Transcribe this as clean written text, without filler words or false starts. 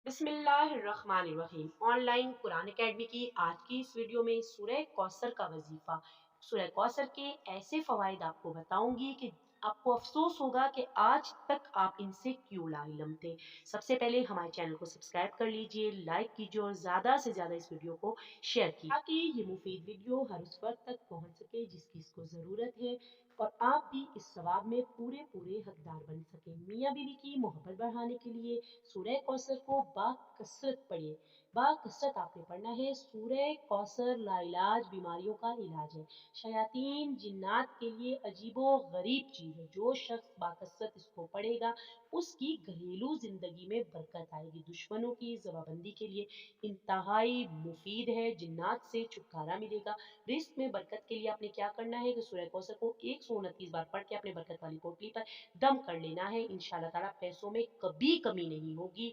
बिस्मिल्लाहिर्रहमानिर्रहीम। Online Quran academy की आज की इस वीडियो में सूरह कौसर का वजीफा, सूरह कौसर के ऐसे फवाइद आपको बताऊंगी कि आपको अफसोस होगा कि आज तक आप इनसे क्यों लाइलम थे। सबसे पहले हमारे चैनल को सब्सक्राइब कर लीजिए, लाइक कीजिए और ज्यादा से ज्यादा इस वीडियो को शेयर कीजिए ताकि ये मुफीद वीडियो हर उस वक्त तक पहुंच सके जिसकी इसको जरूरत है और आप भी इस सवाब में पूरे पूरे हकदार बन सके। मियाँ बीवी की मोहब्बत बढ़ाने के लिए सूरह कौसर को बाकसरत पढ़िए। बाकसरत आपने पढ़ना है। सूरह कौसर लाइलाज बीमारियों का इलाज है। शयातीन जिन्नात के लिए अजीबो गरीब चीज है। जो शख्स बाकसरत इसको पढ़ेगा उसकी घरेलू जिंदगी में बरकत आएगी। दुश्मनों की जवाबंदी के लिए इंतहाई मुफीद है। जिन्नात से छुटकारा मिलेगा। रिस्क में बरकत के लिए आपने क्या करना है कि सूरह कौसर को 129 बार पढ़ के अपने बरकत वाली पोटली पर दम कर लेना है। इंशाल्लाह ताला पैसों में कभी कमी नहीं होगी।